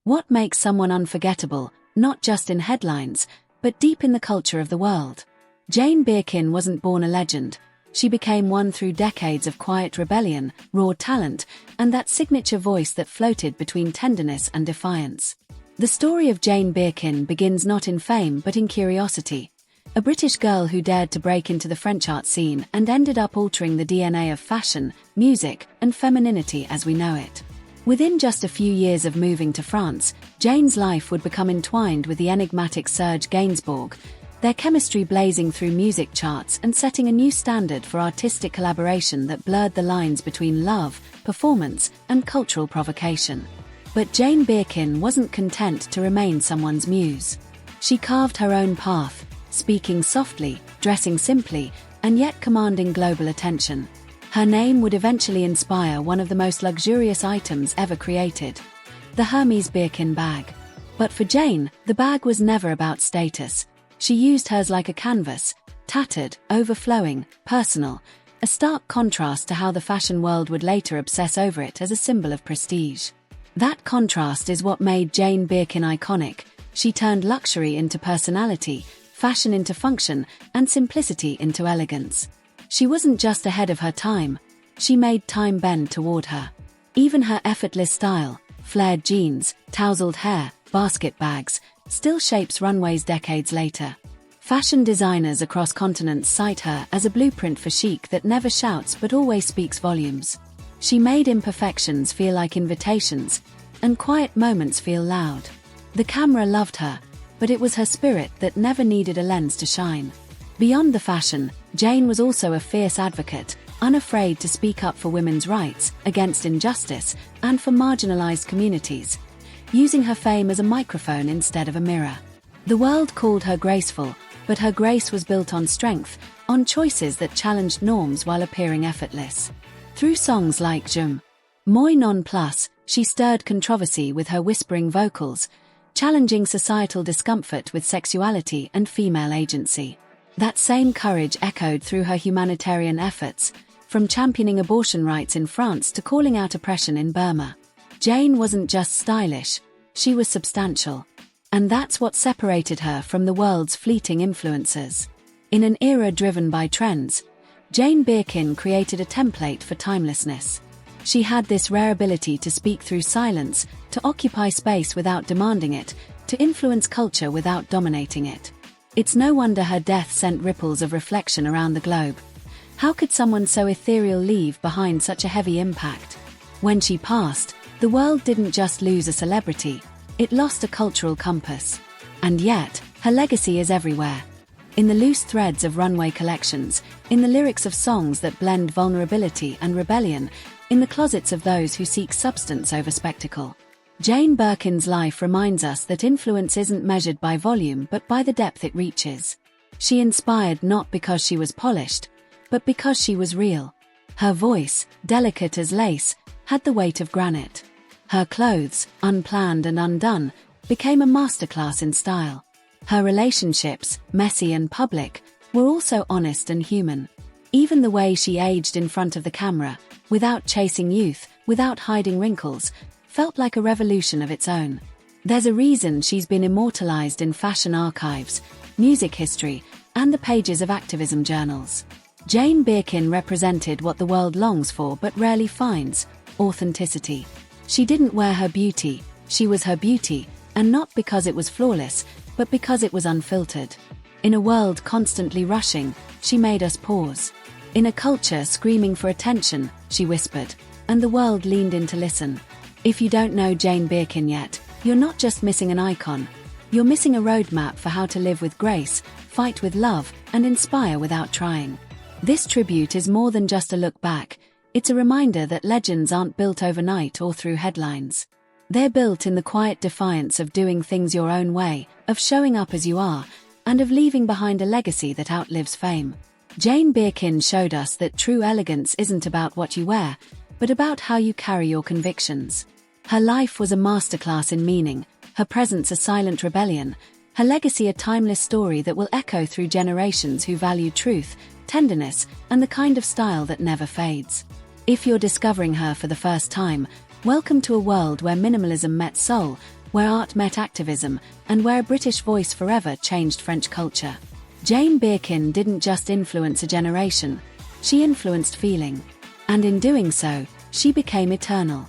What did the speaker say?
What makes someone unforgettable, not just in headlines, but deep in the culture of the world? Jane Birkin wasn't born a legend. She became one through decades of quiet rebellion, raw talent, and that signature voice that floated between tenderness and defiance. The story of Jane Birkin begins not in fame but in curiosity. A British girl who dared to break into the French art scene and ended up altering the DNA of fashion, music, and femininity as we know it. Within just a few years of moving to France, Jane's life would become entwined with the enigmatic Serge Gainsbourg, their chemistry blazing through music charts and setting a new standard for artistic collaboration that blurred the lines between love, performance, and cultural provocation. But Jane Birkin wasn't content to remain someone's muse. She carved her own path, speaking softly, dressing simply, and yet commanding global attention. Her name would eventually inspire one of the most luxurious items ever created, the Hermès Birkin bag. But for Jane, the bag was never about status. She used hers like a canvas, tattered, overflowing, personal, a stark contrast to how the fashion world would later obsess over it as a symbol of prestige. That contrast is what made Jane Birkin iconic. She turned luxury into personality, fashion into function, and simplicity into elegance. She wasn't just ahead of her time, she made time bend toward her. Even her effortless style, flared jeans, tousled hair, basket bags, still shapes runways decades later. Fashion designers across continents cite her as a blueprint for chic that never shouts but always speaks volumes. She made imperfections feel like invitations, and quiet moments feel loud. The camera loved her, but it was her spirit that never needed a lens to shine. Beyond the fashion, Jane was also a fierce advocate, unafraid to speak up for women's rights, against injustice, and for marginalized communities, using her fame as a microphone instead of a mirror. The world called her graceful, but her grace was built on strength, on choices that challenged norms while appearing effortless. Through songs like Je Moi Non Plus, she stirred controversy with her whispering vocals, challenging societal discomfort with sexuality and female agency. That same courage echoed through her humanitarian efforts, from championing abortion rights in France to calling out oppression in Burma. Jane wasn't just stylish, she was substantial. And that's what separated her from the world's fleeting influencers. In an era driven by trends, Jane Birkin created a template for timelessness. She had this rare ability to speak through silence, to occupy space without demanding it, to influence culture without dominating it. It's no wonder her death sent ripples of reflection around the globe. How could someone so ethereal leave behind such a heavy impact? When she passed, the world didn't just lose a celebrity, it lost a cultural compass. And yet, her legacy is everywhere. In the loose threads of runway collections, in the lyrics of songs that blend vulnerability and rebellion, in the closets of those who seek substance over spectacle. Jane Birkin's life reminds us that influence isn't measured by volume but by the depth it reaches. She inspired not because she was polished, but because she was real. Her voice, delicate as lace, had the weight of granite. Her clothes, unplanned and undone, became a masterclass in style. Her relationships, messy and public, were also honest and human. Even the way she aged in front of the camera, without chasing youth, without hiding wrinkles, felt like a revolution of its own. There's a reason she's been immortalized in fashion archives, music history, and the pages of activism journals. Jane Birkin represented what the world longs for but rarely finds: authenticity. She didn't wear her beauty, she was her beauty, and not because it was flawless, but because it was unfiltered. In a world constantly rushing, she made us pause. In a culture screaming for attention, she whispered, and the world leaned in to listen. If you don't know Jane Birkin yet, you're not just missing an icon, you're missing a roadmap for how to live with grace, fight with love, and inspire without trying. This tribute is more than just a look back, it's a reminder that legends aren't built overnight or through headlines. They're built in the quiet defiance of doing things your own way, of showing up as you are, and of leaving behind a legacy that outlives fame. Jane Birkin showed us that true elegance isn't about what you wear, but about how you carry your convictions. Her life was a masterclass in meaning, her presence a silent rebellion, her legacy a timeless story that will echo through generations who value truth, tenderness, and the kind of style that never fades. If you're discovering her for the first time, welcome to a world where minimalism met soul, where art met activism, and where a British voice forever changed French culture. Jane Birkin didn't just influence a generation, she influenced feeling. And in doing so, she became eternal.